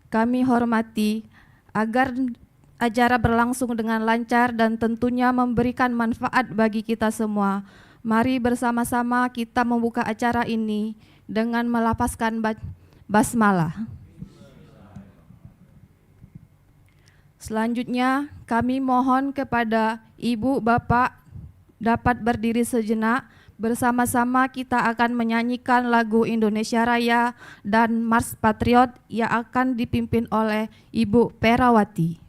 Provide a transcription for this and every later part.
kami hormati agar acara berlangsung dengan lancar dan tentunya memberikan manfaat bagi kita semua. Mari bersama-sama kita membuka acara ini dengan melafazkan basmalah. Selanjutnya, kami mohon kepada Ibu Bapak dapat berdiri sejenak. Bersama-sama kita akan menyanyikan lagu Indonesia Raya dan Mars Patriot yang akan dipimpin oleh Ibu Perawati.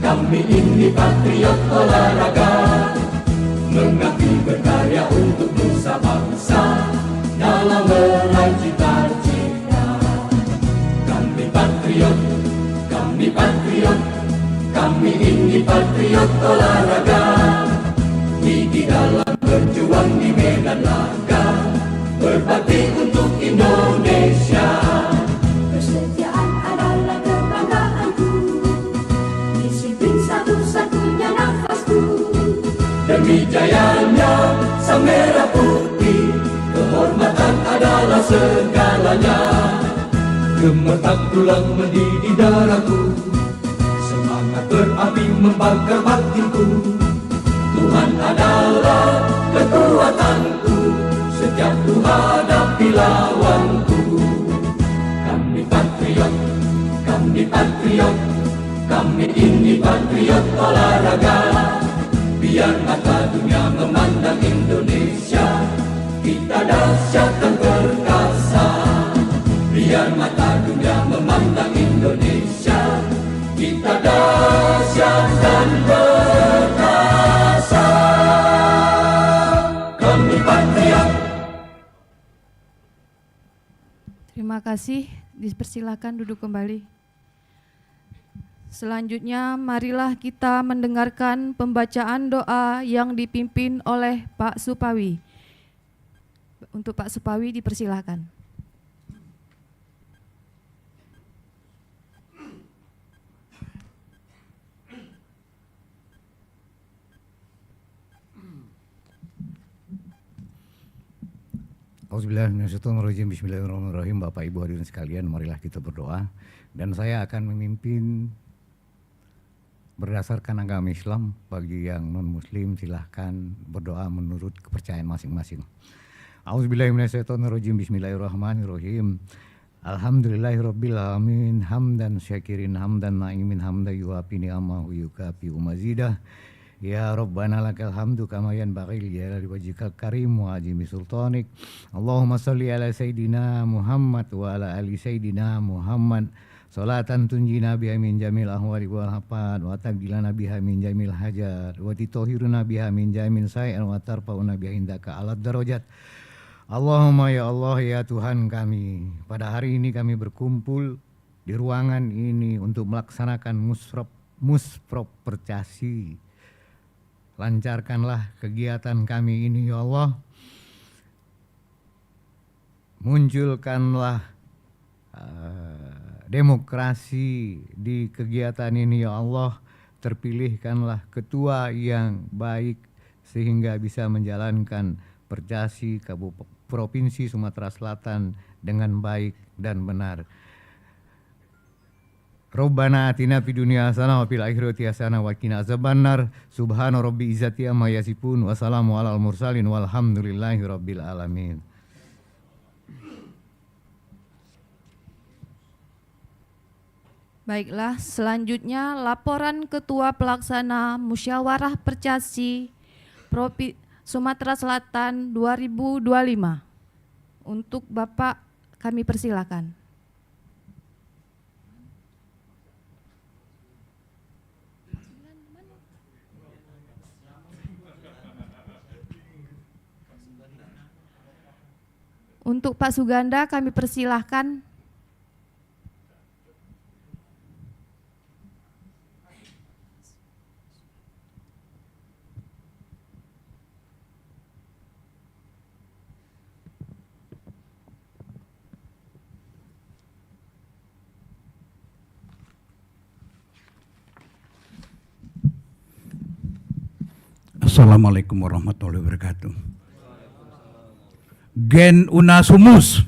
Kami ini patriot olahraga, mengabdi berkarya untuk nusa bangsa dalam meraih cita-cita. Kami patriot, kami ini patriot olahraga, gigi dalam berjuang di medan laga, berbakti untuk Indonesia. Kesetiaan adalah kebanggaanku, disiplin satu-satunya nafasku. Demi jayanya sang merah putih, kehormatan adalah segalanya. Gemetar tulang mendidih darahku, semangat berapi membakar batinku. Tuhan adalah kekuatanku, setiap ku hadapi lawanku. Kami patriot, kami ini patriot olahraga. Biar mata dunia memandang Indonesia, kita dahsyat dan perkasa. Biar mata dunia memandang Indonesia, kita dahsyat dan perkasa. Kami patriot. Terima kasih, dipersilakan duduk kembali. Selanjutnya, marilah kita mendengarkan pembacaan doa yang dipimpin oleh Pak Supawi. Untuk Pak Supawi dipersilakan. Auzubillahiminasyaitonirrajim. Bismillahirrahmanirrahim. Bapak Ibu hadirin sekalian, marilah kita berdoa. Dan saya akan memimpin berdasarkan agama Islam. Bagi yang non-muslim silahkan berdoa menurut kepercayaan masing-masing. Auzubillahiminasyaitonirrajim. Bismillahirrahmanirrahim. Alhamdulillahirabbil alamin, hamdan syakirin hamdan na'imin hamdan yuafi ni'amahu yukafi umazidah. Ya Rabbana lakal hamdu kama yanbaghi li jalali wajhikal karim wa azimi sultanik. Allahumma salli ala Sayyidina Muhammad wa ala ali Sayyidina Muhammad. Salatan tunjina biha min jamil ahwali wal hafad wa tabdilana biha min jamil hajat wa titahhiruna biha min jamil sayi'an wa tarfa'una biha indaka alad darajat. Allahumma ya Allah ya Tuhan kami, pada hari ini kami berkumpul di ruangan ini untuk melaksanakan musprop percasi. Lancarkanlah kegiatan kami ini ya Allah. Munculkanlah demokrasi di kegiatan ini ya Allah. Terpilihkanlah ketua yang baik sehingga bisa menjalankan percasi Provinsi Sumatera Selatan dengan baik dan benar. Rabbana atina fid dunya hasanah wa fil akhirati hasanah wa qina azabannar. Subhana rabbi izzati amma yasifun wa salamun alal mursalin walhamdulillahi rabbil alamin. Baiklah, selanjutnya laporan Ketua Pelaksana Musyawarah Percasi Sumatera Selatan 2025. Untuk Bapak kami persilakan. Untuk Pak Suganda kami persilahkan. Assalamualaikum warahmatullahi wabarakatuh. Gen Unasumus.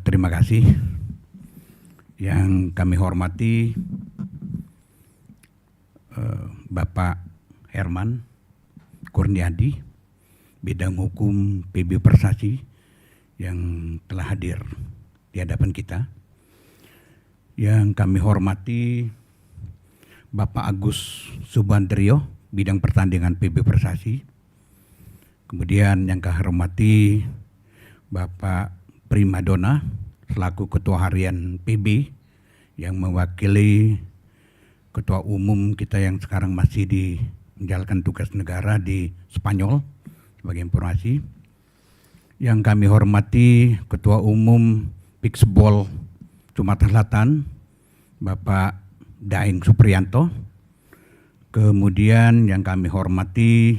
Terima kasih. Yang kami hormati Bapak Herman Kurniadi, bidang hukum PB Persasi yang telah hadir di hadapan kita. Yang kami hormati Bapak Agus Subandrio, bidang pertandingan PB Persasi. Kemudian yang kami hormati Bapak Primadona selaku Ketua Harian PB yang mewakili Ketua Umum kita yang sekarang masih menjalankan tugas negara di Spanyol sebagai informasi. Yang kami hormati Ketua Umum Pixball Sumatera Selatan Bapak Daeng Supriyanto. Kemudian yang kami hormati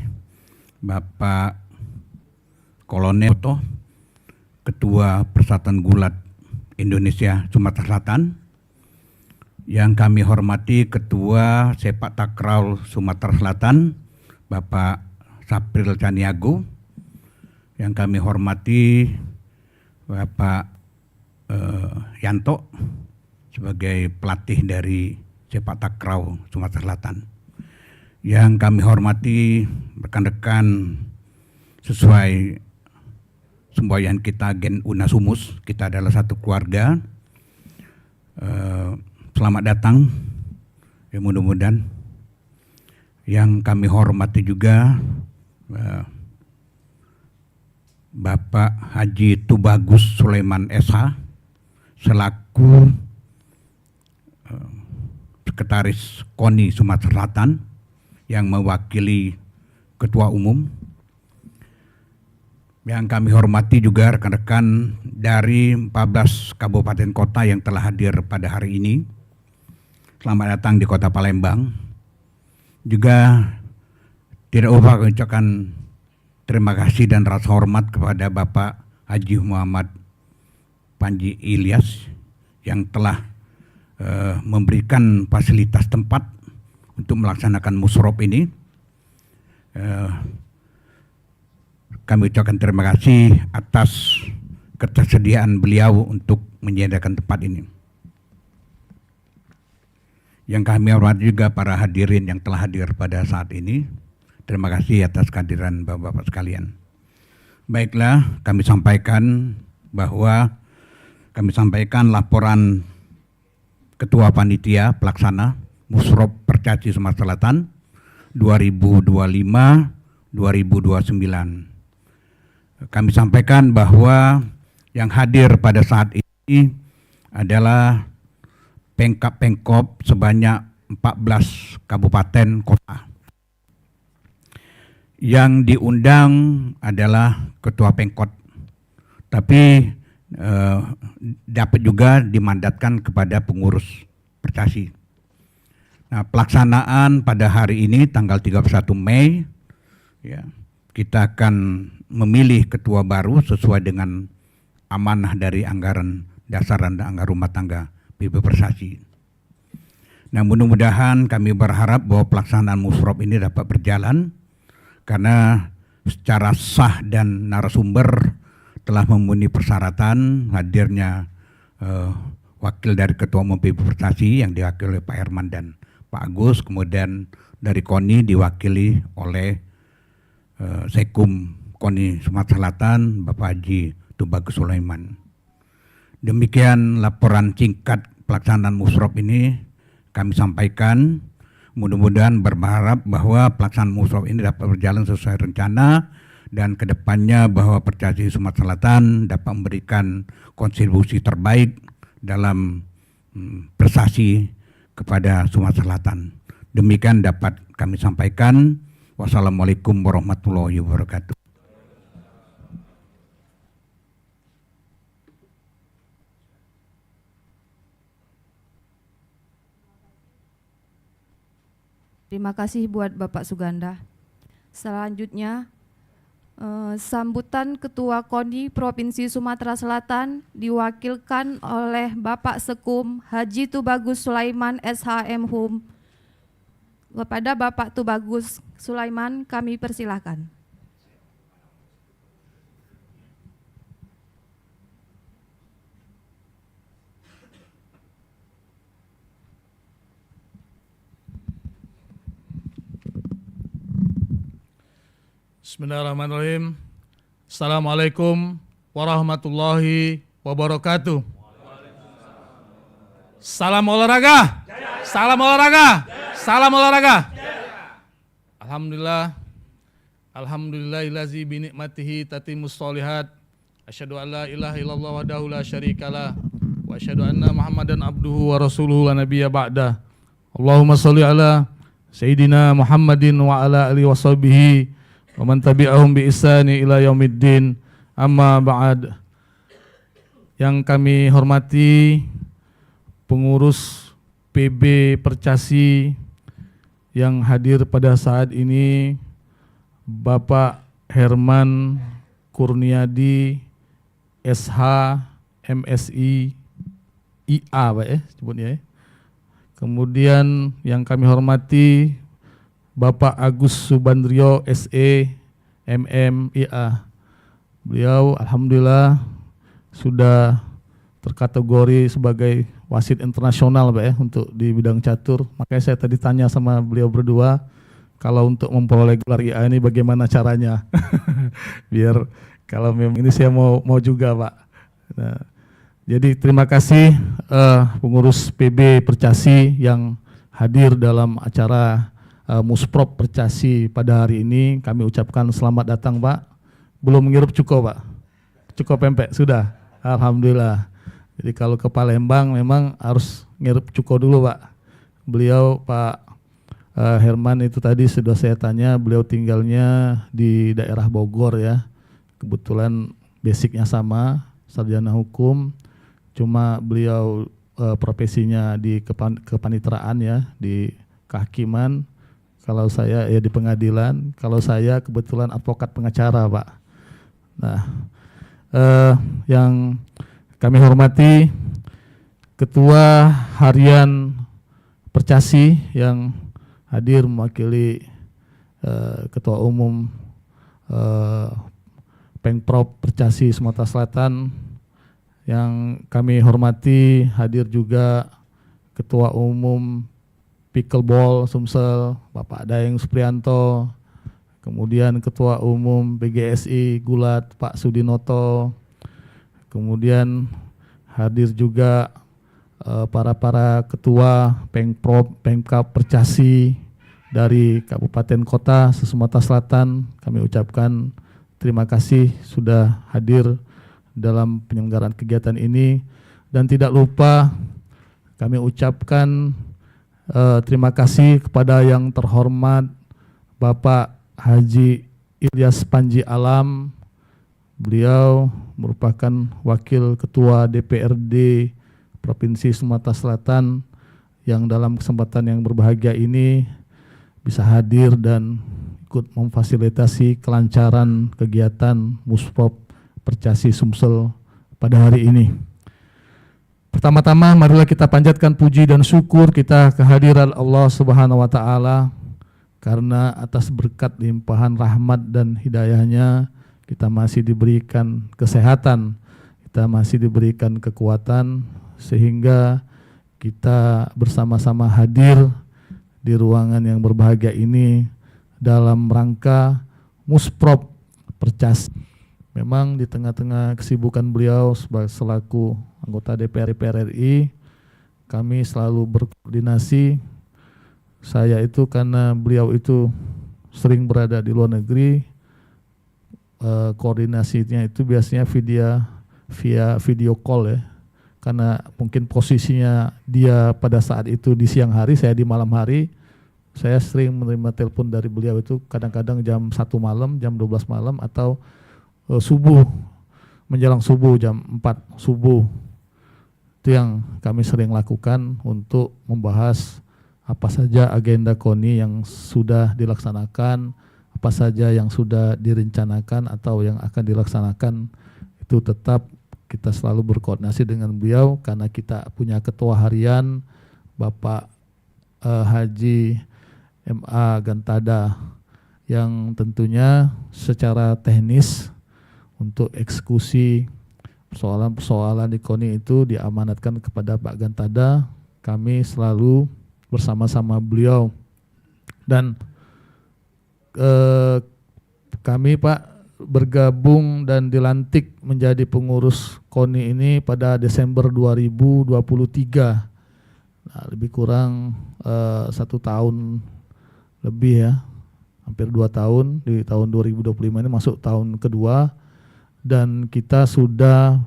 Bapak Kolonel Oto, Ketua Persatuan Gulat Indonesia Sumatera Selatan. Yang kami hormati Ketua Sepak Takraw Sumatera Selatan, Bapak Sapril Caniago. Yang kami hormati Bapak Yanto sebagai pelatih dari Sepak Takraw Sumatera Selatan. Yang kami hormati rekan-rekan, sesuai semboyan kita Gen Unasumus, kita adalah satu keluarga. Selamat datang, ya mudah-mudahan. Yang kami hormati juga Bapak Haji Tubagus Sulaiman SH selaku Sekretaris KONI Sumatera Selatan yang mewakili Ketua Umum. Yang kami hormati juga rekan-rekan dari 14 kabupaten kota yang telah hadir pada hari ini. Selamat datang di Kota Palembang. Juga tidak lupa mengucapkan terima kasih dan rasa hormat kepada Bapak Haji Muhammad Panji Ilyas yang telah memberikan fasilitas tempat untuk melaksanakan musrop ini. Kami ucapkan terima kasih atas ketersediaan beliau untuk menyediakan tempat ini. Yang kami hormati juga para hadirin yang telah hadir pada saat ini. Terima kasih atas kehadiran Bapak-Bapak sekalian. Baiklah, kami sampaikan laporan Ketua Panitia Pelaksana Musrop Percaci Sumatera Selatan 2025-2029. Kami sampaikan bahwa yang hadir pada saat ini adalah Pemkab sebanyak 14 kabupaten kota. Yang diundang adalah Ketua Pemkot, tapi dapat juga dimandatkan kepada pengurus Percasi. Nah, pelaksanaan pada hari ini tanggal 31 Mei, ya, kita akan memilih ketua baru sesuai dengan amanah dari anggaran dasar dan anggaran rumah tangga PB Percasi. Nah, mudah-mudahan kami berharap bahwa pelaksanaan musrop ini dapat berjalan karena secara sah dan narasumber telah memenuhi persyaratan hadirnya wakil dari Ketua Umum PB Percasi yang diwakili oleh Pak Herman dan Pak Agus, kemudian dari KONI diwakili oleh Sekum KONI Sumatera Selatan Bapak Haji Tubagus Sulaiman. Demikian laporan singkat pelaksanaan musrop ini kami sampaikan. Mudah-mudahan berharap bahwa pelaksanaan musrop ini dapat berjalan sesuai rencana dan kedepannya bahwa Percasi Sumatera Selatan dapat memberikan kontribusi terbaik dalam prestasi kepada Sumatera Selatan. Demikian dapat kami sampaikan. Wassalamualaikum warahmatullahi wabarakatuh. Terima kasih buat Bapak Suganda. Selanjutnya, sambutan Ketua KONI Provinsi Sumatera Selatan diwakilkan oleh Bapak Sekum Haji Tubagus Sulaiman SHM Hum. Kepada Bapak Tubagus Sulaiman kami persilahkan. Bismillahirrahmanirrahim. Assalamualaikum warahmatullahi wabarakatuh. Salam olahraga. Salam olahraga. Salam olahraga. Alhamdulillah. Alhamdulillahillazi bi ni'matihi tatimmus sholihat. Asyhadu an la ilaha illallah wahdahu la syarikalah wa asyhadu anna Muhammadan abduhu wa rasuluhu la nabiyya ba'da. Allahumma sholli ala sayyidina Muhammadin wa ala alihi washabihi wa man tabi'ahum bi ihsani ila yaumiddin, amma ba'd. Yang kami hormati pengurus PB Percasi yang hadir pada saat ini, Bapak Herman Kurniadi SH MSI IA, Pak ya sebutnya ya. Kemudian yang kami hormati Bapak Agus Subandrio SE MMIA. Beliau alhamdulillah sudah terkategori sebagai wasit internasional Pak ya untuk di bidang catur. Makanya saya tadi tanya sama beliau berdua kalau untuk memperoleh gelar IA ini bagaimana caranya. Biar kalau memang ini saya mau juga Pak. Nah, jadi terima kasih pengurus PB Percasi yang hadir dalam acara Musprop Percasi pada hari ini. Kami ucapkan selamat datang Pak. Belum menghirup cuko Pak? Cuko pempek sudah? Alhamdulillah. Jadi kalau ke Palembang memang harus ngirup cuko dulu Pak. Beliau Pak Herman itu tadi sudah saya tanya, beliau tinggalnya di daerah Bogor ya. Kebetulan basicnya sama, sarjana hukum. Cuma beliau profesinya di kepanitraan ya, di kehakiman. Kalau saya ya di pengadilan, kalau saya kebetulan advokat pengacara Pak. Nah, yang kami hormati Ketua Harian Percasi yang hadir mewakili Ketua Umum Pemprov Percasi Sumatera Selatan. Yang kami hormati hadir juga Ketua Umum Pickleball Sumsel, Bapak Daeng Suprianto, kemudian Ketua Umum BGSI Gulat, Pak Sudinoto, kemudian hadir juga para ketua Pengprov, Pemkab, Percasi dari kabupaten kota se-Sumatera Selatan, kami ucapkan terima kasih sudah hadir dalam penyelenggaraan kegiatan ini, dan tidak lupa kami ucapkan terima kasih kepada yang terhormat Bapak Haji Ilyas Panji Alam. Beliau merupakan Wakil Ketua DPRD Provinsi Sumatera Selatan yang dalam kesempatan yang berbahagia ini bisa hadir dan ikut memfasilitasi kelancaran kegiatan Musprop Percasi Sumsel pada hari ini. Pertama-tama marilah kita panjatkan puji dan syukur kita kehadiran Allah Subhanahu wa taala, karena atas berkat limpahan rahmat dan hidayahnya kita masih diberikan kesehatan, kita masih diberikan kekuatan, sehingga kita bersama-sama hadir di ruangan yang berbahagia ini dalam rangka Musprop Percasi. Memang di tengah-tengah kesibukan beliau selaku anggota DPR RI, kami selalu berkoordinasi. Saya itu karena beliau itu sering berada di luar negeri, koordinasinya itu biasanya via video call ya, karena mungkin posisinya dia pada saat itu di siang hari, saya di malam hari. Saya sering menerima telepon dari beliau itu kadang-kadang jam 1 malam, jam 12 malam, atau subuh, menjelang subuh, jam 4 subuh. Itu yang kami sering lakukan untuk membahas apa saja agenda KONI yang sudah dilaksanakan, apa saja yang sudah direncanakan atau yang akan dilaksanakan. Itu tetap kita selalu berkoordinasi dengan beliau, karena kita punya ketua harian Bapak Haji MA Gantada, yang tentunya secara teknis untuk eksekusi persoalan-persoalan di KONI itu diamanatkan kepada Pak Gantada. Kami selalu bersama-sama beliau, dan kami Pak bergabung dan dilantik menjadi pengurus KONI ini pada Desember 2023. Nah, lebih kurang 1 tahun lebih ya, hampir 2 tahun. Di tahun 2025 ini masuk tahun kedua, dan kita sudah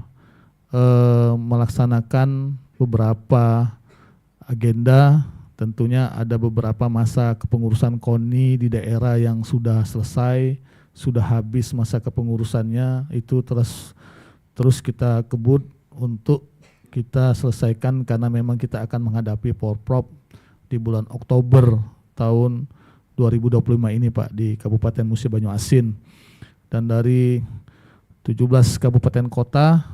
melaksanakan beberapa agenda. Tentunya ada beberapa masa kepengurusan KONI di daerah yang sudah selesai, sudah habis masa kepengurusannya, itu terus kita kebut untuk kita selesaikan, karena memang kita akan menghadapi Porprov di bulan Oktober tahun 2025 ini Pak, di Kabupaten Musi Banyu Asin. Dan dari 17 kabupaten kota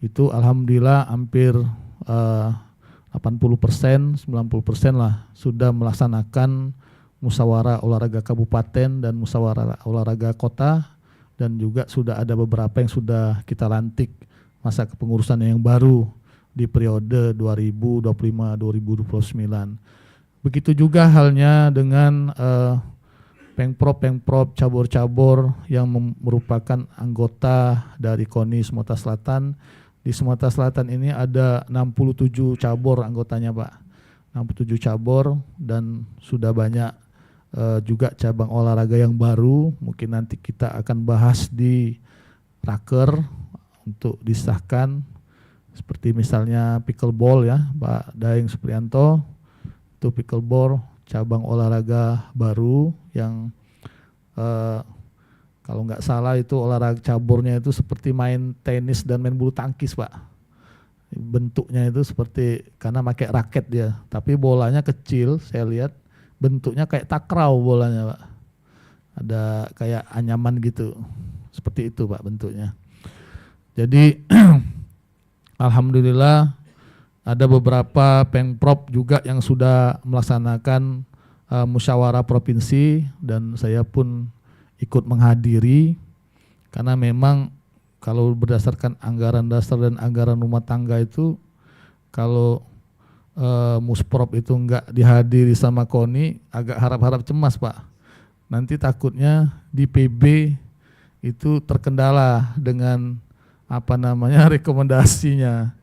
itu alhamdulillah hampir 80%, 90% lah sudah melaksanakan musyawarah olahraga kabupaten dan musyawarah olahraga kota, dan juga sudah ada beberapa yang sudah kita lantik masa kepengurusan yang baru di periode 2025-2029. Begitu juga halnya dengan Pengprov cabur-cabur yang merupakan anggota dari KONI Sumatera Selatan. Di Sumatera Selatan ini ada 67 cabur anggotanya Pak, 67 cabur, dan sudah banyak juga cabang olahraga yang baru. Mungkin nanti kita akan bahas di Raker untuk disahkan, seperti misalnya pickleball ya Pak Daeng Supriyanto, itu pickleball cabang olahraga baru yang kalau nggak salah itu olahraga caburnya itu seperti main tenis dan main bulu tangkis Pak. Bentuknya itu seperti, karena pakai raket dia, tapi bolanya kecil, saya lihat bentuknya kayak takraw bolanya Pak. Ada kayak anyaman gitu, seperti itu Pak bentuknya. Jadi alhamdulillah ada beberapa Pengprov juga yang sudah melaksanakan musyawarah provinsi, dan saya pun ikut menghadiri, karena memang kalau berdasarkan anggaran dasar dan anggaran rumah tangga itu, kalau Musprop itu enggak dihadiri sama KONI, agak harap-harap cemas Pak. Nanti takutnya di PB itu terkendala dengan rekomendasinya.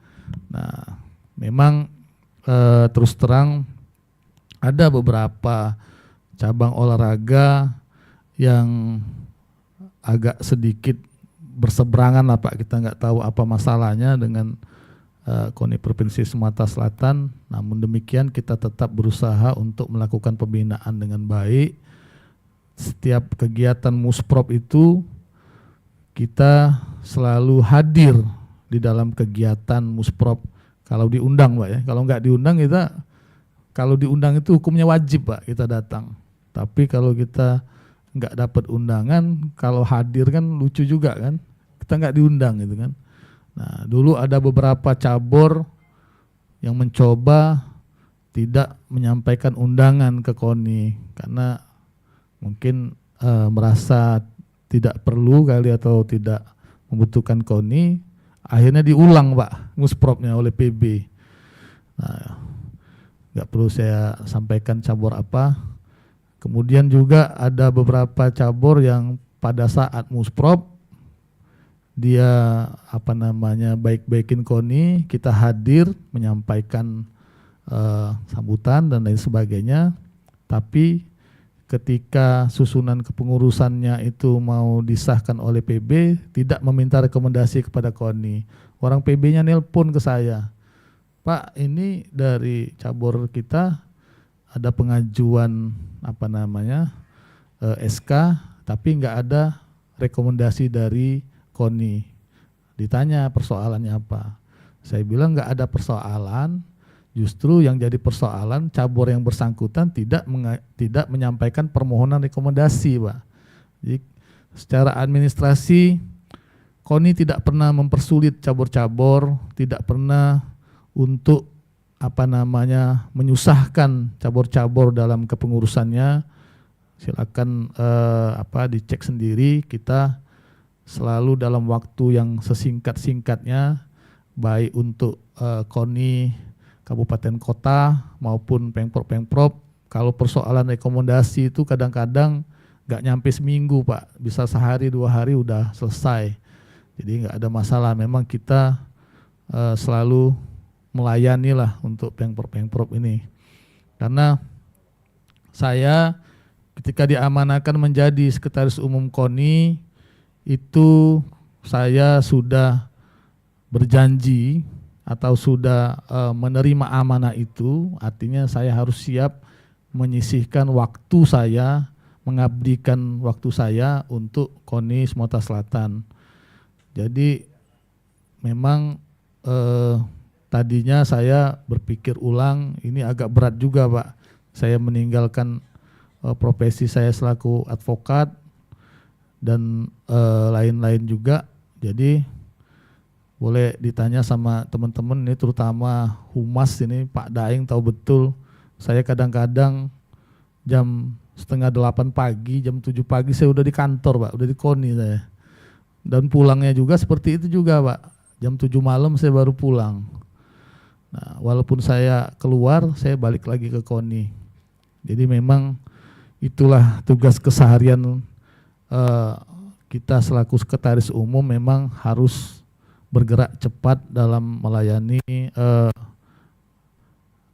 Nah, memang terus terang ada beberapa cabang olahraga yang agak sedikit berseberangan lah Pak, kita nggak tahu apa masalahnya dengan KONI Provinsi Sumatera Selatan. Namun demikian kita tetap berusaha untuk melakukan pembinaan dengan baik. Setiap kegiatan Musprop itu kita selalu hadir di dalam kegiatan Musprop kalau diundang Pak ya. Kalau nggak diundang kalau diundang itu hukumnya wajib Pak kita datang. Tapi kalau kita nggak dapat undangan, kalau hadir kan lucu juga kan, kita nggak diundang gitu kan. Nah dulu ada beberapa cabur yang mencoba tidak menyampaikan undangan ke KONI karena mungkin merasa tidak perlu kali atau tidak membutuhkan KONI, akhirnya diulang Pak Muspropnya oleh PB. Nah nggak perlu saya sampaikan cabur apa. Kemudian juga ada beberapa cabur yang pada saat Musprop dia baik-baikin KONI, kita hadir menyampaikan sambutan dan lain sebagainya. Tapi ketika susunan kepengurusannya itu mau disahkan oleh PB, tidak meminta rekomendasi kepada KONI. Orang PB-nya nelpon ke saya, Pak ini dari cabur kita ada pengajuan SK tapi nggak ada rekomendasi dari KONI. Ditanya persoalannya apa, saya bilang nggak ada persoalan, justru yang jadi persoalan cabur yang bersangkutan tidak menyampaikan permohonan rekomendasi Pak. Jadi secara administrasi KONI tidak pernah mempersulit cabur-cabur, tidak pernah untuk menyusahkan cabur-cabur dalam kepengurusannya. Silakan dicek sendiri, kita selalu dalam waktu yang sesingkat-singkatnya baik untuk KONI kabupaten kota maupun pemprov. Kalau persoalan rekomendasi itu kadang-kadang nggak nyampe seminggu Pak, bisa sehari 2 hari udah selesai. Jadi nggak ada masalah, memang kita selalu melayani lah untuk pemprov ini. Karena saya ketika diamanakan menjadi sekretaris umum KONI itu saya sudah berjanji atau sudah menerima amanah itu, artinya saya harus siap menyisihkan waktu saya, mengabdikan waktu saya untuk KONI Sumatera Selatan. Jadi memang tadinya saya berpikir ulang, ini agak berat juga Pak. Saya meninggalkan profesi saya selaku advokat dan lain-lain juga. Jadi boleh ditanya sama teman-teman ini, terutama Humas ini, Pak Daeng tahu betul. Saya kadang-kadang jam 7:30 pagi, jam 7 pagi saya udah di kantor Pak, udah di KONI saya. Dan pulangnya juga seperti itu juga Pak, jam 7 malam saya baru pulang. Nah, walaupun saya keluar, saya balik lagi ke KONI. Jadi memang itulah tugas keseharian kita selaku sekretaris umum, memang harus bergerak cepat dalam melayani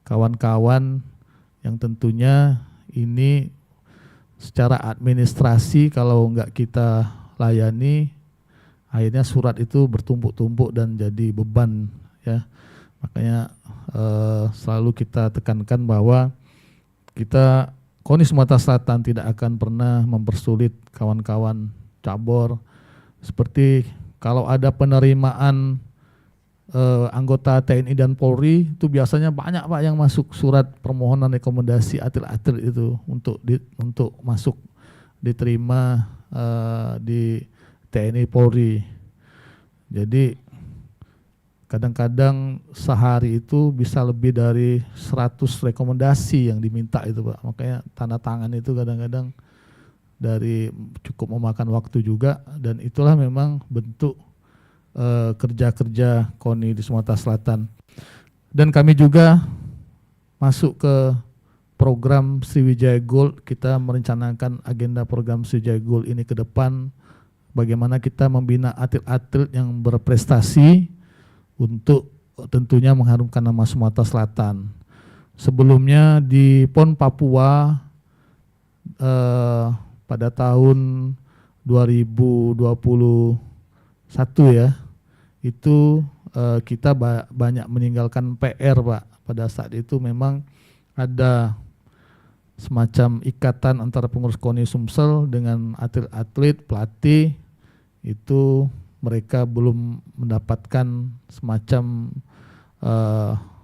kawan-kawan yang tentunya ini secara administrasi kalau enggak kita layani, akhirnya surat itu bertumpuk-tumpuk dan jadi beban ya. Makanya selalu kita tekankan bahwa kita KONI Sumatera Selatan tidak akan pernah mempersulit kawan-kawan cabur. Seperti kalau ada penerimaan anggota TNI dan Polri itu biasanya banyak Pak yang masuk surat permohonan rekomendasi atlet-atlet itu untuk masuk diterima di TNI Polri. Jadi kadang-kadang sehari itu bisa lebih dari 100 rekomendasi yang diminta itu Pak. Makanya tanda tangan itu kadang-kadang cukup memakan waktu juga, dan itulah memang bentuk kerja-kerja KONI di Sumatera Selatan. Dan kami juga masuk ke program Sriwijaya Gold. Kita merencanakan agenda program Sriwijaya Gold ini ke depan, bagaimana kita membina atlet-atlet yang berprestasi untuk tentunya mengharumkan nama Sumatera Selatan. Sebelumnya di PON Papua pada tahun 2021 ya, itu kita banyak meninggalkan PR Pak. Pada saat itu memang ada semacam ikatan antara pengurus KONI Sumsel dengan atlet-atlet, pelatih, itu mereka belum mendapatkan semacam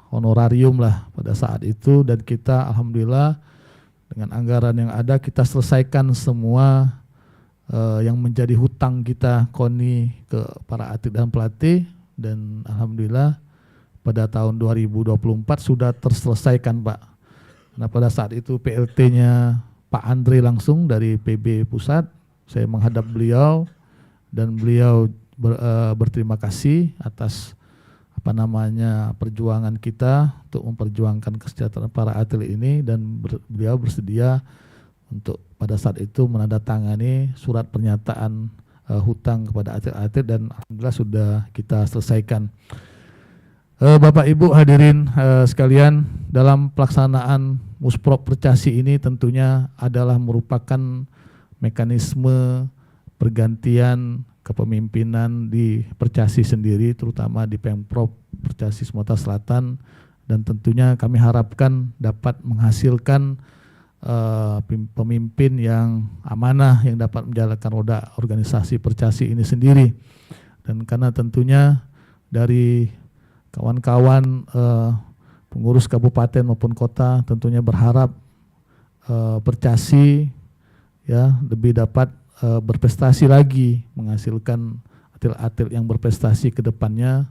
honorarium lah pada saat itu, dan kita alhamdulillah dengan anggaran yang ada kita selesaikan semua yang menjadi hutang kita KONI ke para atlet dan pelatih, dan alhamdulillah pada tahun 2024 sudah terselesaikan Pak. Nah pada saat itu PLT-nya Pak Andre langsung dari PB Pusat, saya menghadap beliau dan beliau berterima kasih atas perjuangan kita untuk memperjuangkan kesejahteraan para atlet ini, dan beliau bersedia untuk pada saat itu menandatangani surat pernyataan hutang kepada atlet-atlet, dan alhamdulillah sudah kita selesaikan. Bapak Ibu hadirin sekalian, dalam pelaksanaan Musprok Percasi ini tentunya adalah merupakan mekanisme pergantian kepemimpinan di Percasi sendiri, terutama di Pemprov Percasi Sumatera Selatan, dan tentunya kami harapkan dapat menghasilkan pemimpin yang amanah yang dapat menjalankan roda organisasi Percasi ini sendiri. Dan karena tentunya dari kawan-kawan pengurus kabupaten maupun kota tentunya berharap Percasi ya lebih dapat berprestasi lagi, menghasilkan atlet-atlet yang berprestasi ke depannya,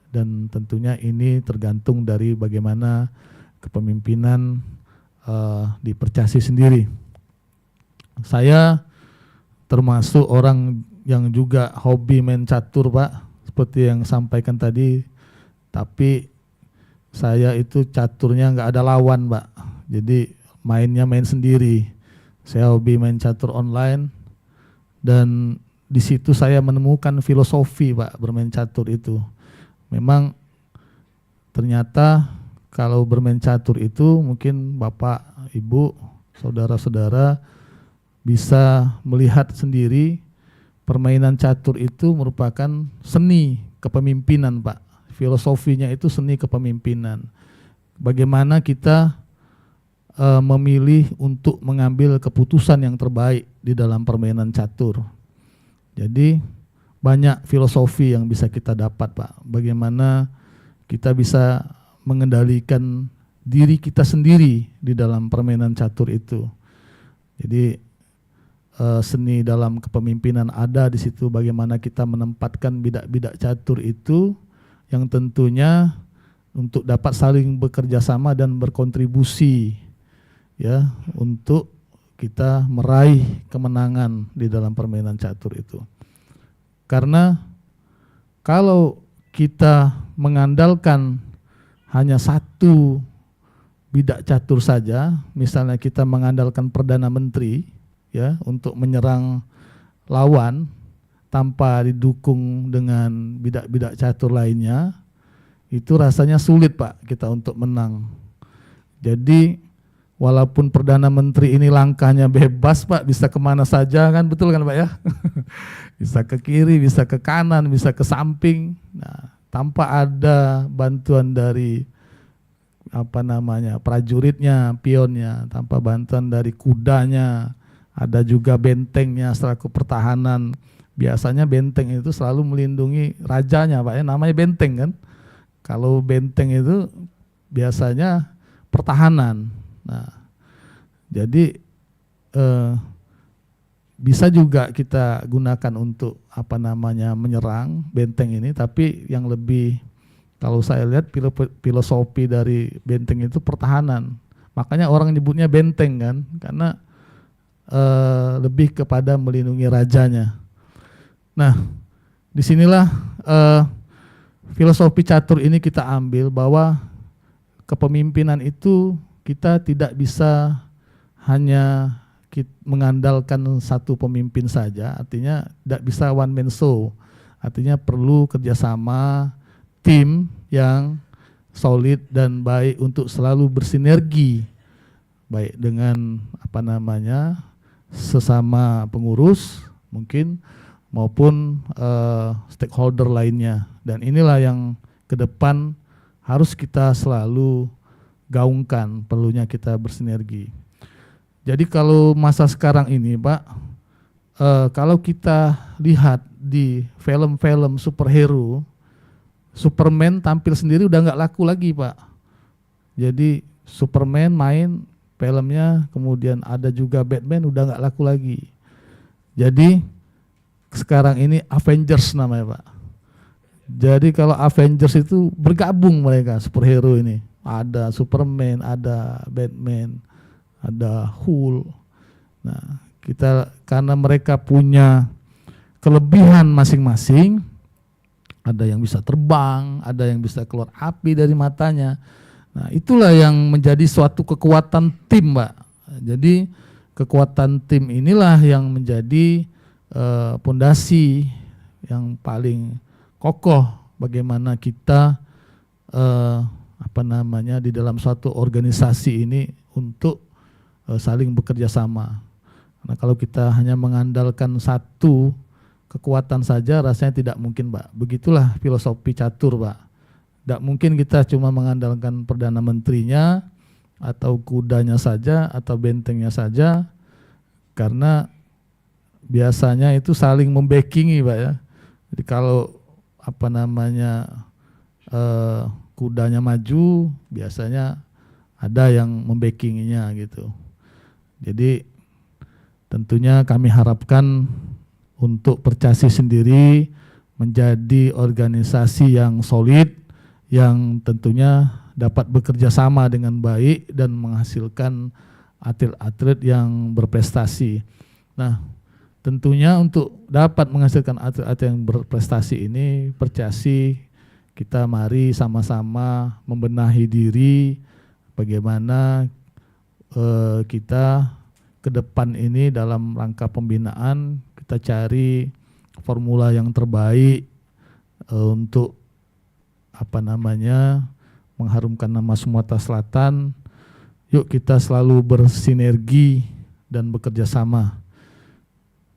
dan tentunya ini tergantung dari bagaimana kepemimpinan di Percasi sendiri. Saya termasuk orang yang juga hobi main catur Pak, seperti yang sampaikan tadi, tapi saya itu caturnya nggak ada lawan Pak, jadi mainnya main sendiri. Saya hobi main catur online, dan di situ saya menemukan filosofi Pak bermain catur itu. Memang ternyata kalau bermain catur itu mungkin Bapak, Ibu, saudara-saudara bisa melihat sendiri permainan catur itu merupakan seni kepemimpinan Pak. Filosofinya itu seni kepemimpinan. Bagaimana kita memilih untuk mengambil keputusan yang terbaik di dalam permainan catur. Jadi banyak filosofi yang bisa kita dapat Pak. Bagaimana kita bisa mengendalikan diri kita sendiri di dalam permainan catur itu. Jadi seni dalam kepemimpinan ada di situ, bagaimana kita menempatkan bidak-bidak catur itu yang tentunya untuk dapat saling bekerja sama dan berkontribusi ya untuk kita meraih kemenangan di dalam permainan catur itu. Karena kalau kita mengandalkan hanya satu bidak catur saja, misalnya kita mengandalkan Perdana Menteri ya untuk menyerang lawan tanpa didukung dengan bidak-bidak catur lainnya, itu rasanya sulit Pak kita untuk menang. Jadi walaupun Perdana Menteri ini langkahnya bebas Pak, bisa kemana saja kan, betul kan Pak ya? Bisa ke kiri, bisa ke kanan, bisa ke samping. Nah, tanpa ada bantuan dari prajuritnya, pionnya, tanpa bantuan dari kudanya, ada juga bentengnya selaku pertahanan. Biasanya benteng itu selalu melindungi rajanya Pak ya, namanya benteng kan. Kalau benteng itu biasanya pertahanan. Nah, jadi bisa juga kita gunakan untuk menyerang benteng ini, tapi yang lebih kalau saya lihat filosofi dari benteng itu pertahanan. Makanya orang nyebutnya benteng kan, karena lebih kepada melindungi rajanya. Nah, disinilah filosofi catur ini kita ambil bahwa kepemimpinan itu kita tidak bisa hanya mengandalkan satu pemimpin saja, artinya tidak bisa one man show, artinya perlu kerjasama tim yang solid dan baik untuk selalu bersinergi baik dengan sesama pengurus mungkin maupun stakeholder lainnya. Dan inilah yang ke depan harus kita selalu gaungkan, perlunya kita bersinergi. Jadi kalau masa sekarang ini Pak, kalau kita lihat di film-film superhero, Superman tampil sendiri udah nggak laku lagi Pak. Jadi Superman main filmnya, kemudian ada juga Batman, udah nggak laku lagi. Jadi sekarang ini Avengers namanya Pak. Jadi kalau Avengers itu bergabung mereka superhero ini. Ada Superman, ada Batman, ada Hulk. Nah, kita karena mereka punya kelebihan masing-masing, ada yang bisa terbang, ada yang bisa keluar api dari matanya. Nah, itulah yang menjadi suatu kekuatan tim, Mbak. Jadi kekuatan tim inilah yang menjadi pondasi yang paling kokoh bagaimana kita di dalam suatu organisasi ini untuk saling bekerja sama. Karena kalau kita hanya mengandalkan satu kekuatan saja rasanya tidak mungkin, Pak. Begitulah filosofi catur, Pak. Tidak mungkin kita cuma mengandalkan Perdana Menterinya atau kudanya saja atau bentengnya saja, karena biasanya itu saling membackingi, Pak ya. Jadi kalau kudanya maju, biasanya ada yang membackinginya gitu. Jadi tentunya kami harapkan untuk Percasi sendiri menjadi organisasi yang solid, yang tentunya dapat bekerja sama dengan baik dan menghasilkan atlet-atlet yang berprestasi. Nah, tentunya untuk dapat menghasilkan atlet-atlet yang berprestasi ini, Percasi kita mari sama-sama membenahi diri bagaimana kita ke depan ini dalam rangka pembinaan kita cari formula yang terbaik untuk mengharumkan nama Sumatera Selatan. Yuk kita selalu bersinergi dan bekerja sama.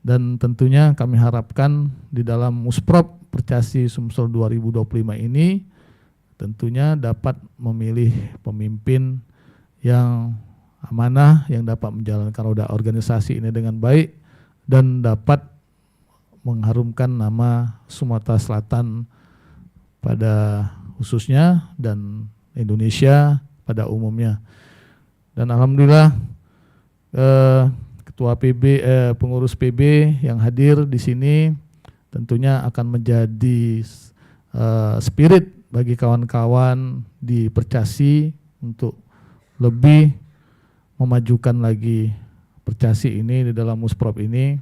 Dan tentunya kami harapkan di dalam Musprop Percasi Sumsel 2025 ini tentunya dapat memilih pemimpin yang amanah, yang dapat menjalankan roda organisasi ini dengan baik dan dapat mengharumkan nama Sumatera Selatan pada khususnya dan Indonesia pada umumnya. Dan alhamdulillah ketua PB, pengurus PB yang hadir di sini tentunya akan menjadi spirit bagi kawan-kawan di Percasi untuk lebih memajukan lagi Percasi ini di dalam Musprop ini,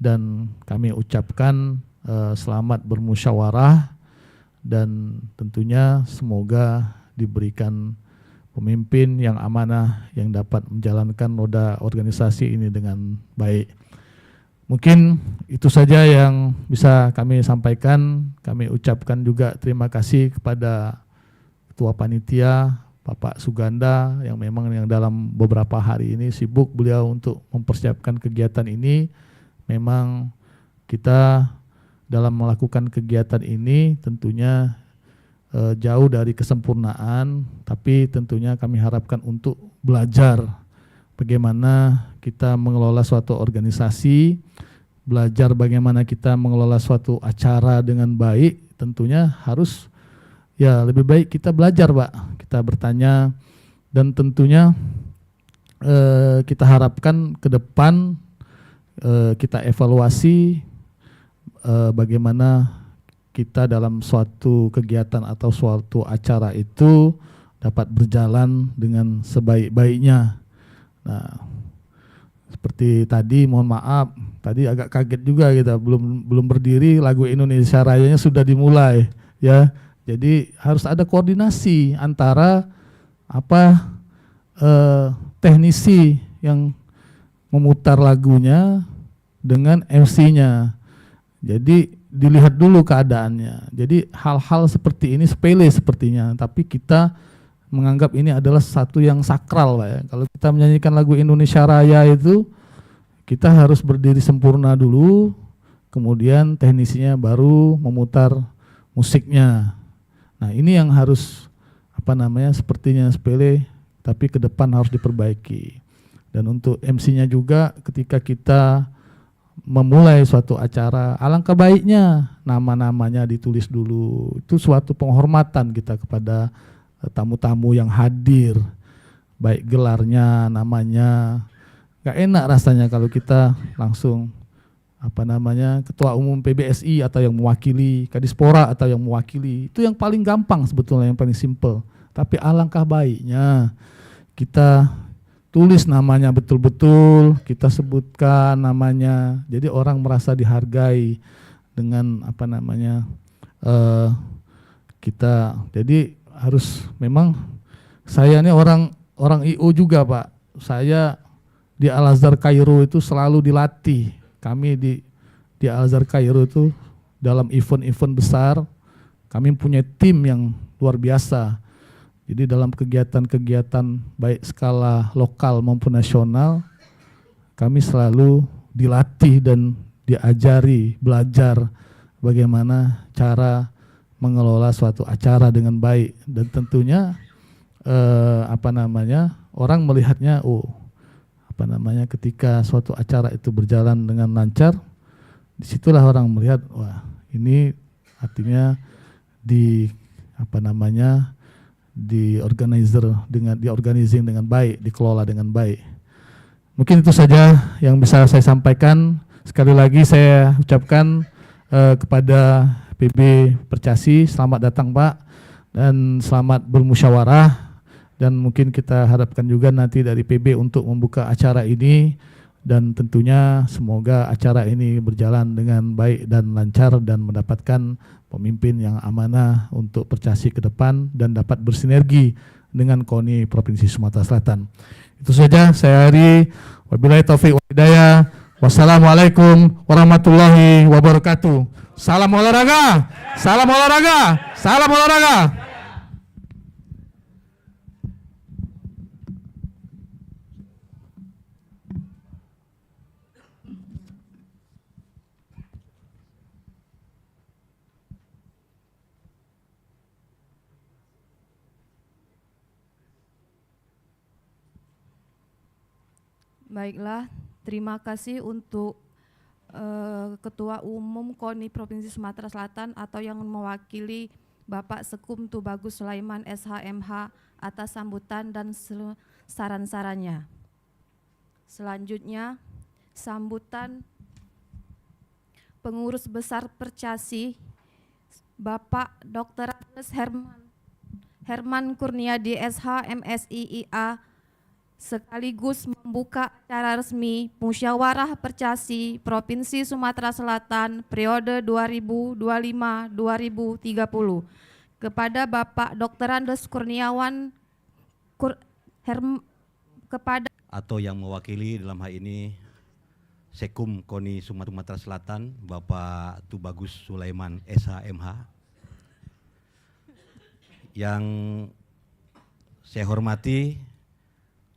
dan kami ucapkan selamat bermusyawarah dan tentunya semoga diberikan pemimpin yang amanah yang dapat menjalankan roda organisasi ini dengan baik. Mungkin itu saja yang bisa kami sampaikan. Kami ucapkan juga terima kasih kepada Ketua Panitia Bapak Suganda yang memang yang dalam beberapa hari ini sibuk beliau untuk mempersiapkan kegiatan ini. Memang kita dalam melakukan kegiatan ini tentunya jauh dari kesempurnaan, tapi tentunya kami harapkan untuk belajar bagaimana kita mengelola suatu organisasi, belajar bagaimana kita mengelola suatu acara dengan baik. Tentunya harus ya lebih baik kita belajar, Pak. Kita bertanya dan tentunya kita harapkan ke depan kita evaluasi bagaimana kita dalam suatu kegiatan atau suatu acara itu dapat berjalan dengan sebaik-baiknya. Nah, seperti tadi, mohon maaf, tadi agak kaget juga kita belum berdiri lagu Indonesia Rayanya sudah dimulai, ya. Jadi harus ada koordinasi antara teknisi yang memutar lagunya dengan MC-nya. Jadi dilihat dulu keadaannya. Jadi hal-hal seperti ini sepele sepertinya, tapi kita menganggap ini adalah sesuatu yang sakral, Pak ya. Kalau kita menyanyikan lagu Indonesia Raya itu, kita harus berdiri sempurna dulu, kemudian teknisinya baru memutar musiknya. Nah, ini yang harus sepertinya sepele, tapi ke depan harus diperbaiki. Dan untuk MC-nya juga, ketika kita memulai suatu acara, alangkah baiknya nama-namanya ditulis dulu. Itu suatu penghormatan kita kepada tamu-tamu yang hadir, baik gelarnya, namanya. Gak enak rasanya kalau kita langsung ketua umum PBSI atau yang mewakili, Kadispora atau yang mewakili. Itu yang paling gampang sebetulnya, yang paling simple. Tapi alangkah baiknya kita tulis namanya betul-betul, kita sebutkan namanya, jadi orang merasa dihargai dengan kita. Jadi harus memang, saya ini orang IO juga, Pak. Saya di Al-Azhar Kairo itu selalu dilatih. Kami di Al-Azhar Kairo itu dalam event-event besar, kami punya tim yang luar biasa. Jadi dalam kegiatan-kegiatan baik skala lokal maupun nasional, kami selalu dilatih dan diajari, belajar bagaimana cara mengelola suatu acara dengan baik. Dan tentunya orang melihatnya, ketika suatu acara itu berjalan dengan lancar, disitulah orang melihat, wah ini artinya diorganising dengan baik, dikelola dengan baik. Mungkin itu saja yang bisa saya sampaikan. Sekali lagi saya ucapkan kepada PB Percasi, selamat datang Pak, dan selamat bermusyawarah, dan mungkin kita harapkan juga nanti dari PB untuk membuka acara ini, dan tentunya semoga acara ini berjalan dengan baik dan lancar dan mendapatkan pemimpin yang amanah untuk Percasi ke depan dan dapat bersinergi dengan KONI Provinsi Sumatera Selatan. Itu saja, saya Hari, wabillahi taufiq wal hidayah. Wassalamualaikum warahmatullahi wabarakatuh. Salam olahraga, salam olahraga, salam olahraga. Baiklah, terima kasih untuk Ketua Umum KONI Provinsi Sumatera Selatan atau yang mewakili Bapak Sekum Tubagus Sulaiman SHMH atas sambutan dan saran-sarannya. Selanjutnya, sambutan Pengurus Besar Percasi Bapak Dr. Herman Kurniadi SH MSI IA, sekaligus membuka acara resmi Musyawarah Percasi Provinsi Sumatera Selatan periode 2025-2030 kepada Bapak Dr. Andes Kurniawan kepada atau yang mewakili dalam hal ini Sekum KONI Sumatera Selatan Bapak Tubagus Sulaiman SHMH, yang saya hormati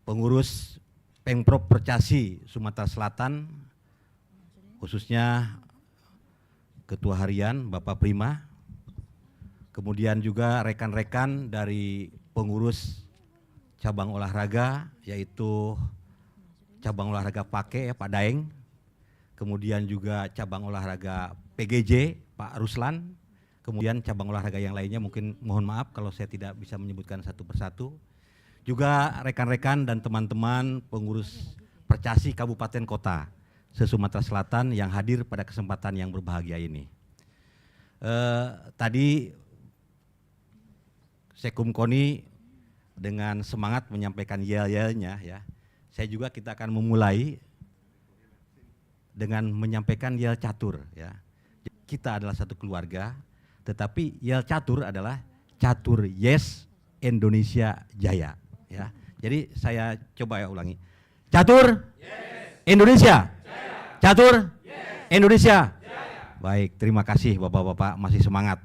pengurus Pemprov Percasi Sumatera Selatan, khususnya Ketua Harian Bapak Prima, kemudian juga rekan-rekan dari pengurus cabang olahraga, yaitu cabang olahraga Pake Pak Daeng, kemudian juga cabang olahraga PGJ Pak Ruslan, kemudian cabang olahraga yang lainnya mungkin mohon maaf kalau saya tidak bisa menyebutkan satu persatu. Juga rekan-rekan dan teman-teman pengurus Percasi Kabupaten Kota se-Sumatera Selatan yang hadir pada kesempatan yang berbahagia ini. Tadi Sekum KONI dengan semangat menyampaikan yel-yelnya ya. Kita akan memulai dengan menyampaikan yel catur ya. Kita adalah satu keluarga, tetapi yel catur adalah catur yes Indonesia Jaya. Ya, jadi saya coba ulangi. Catur, yes. Indonesia, Jaya. Catur, yes. Indonesia, Jaya. Baik, terima kasih Bapak-bapak, masih semangat.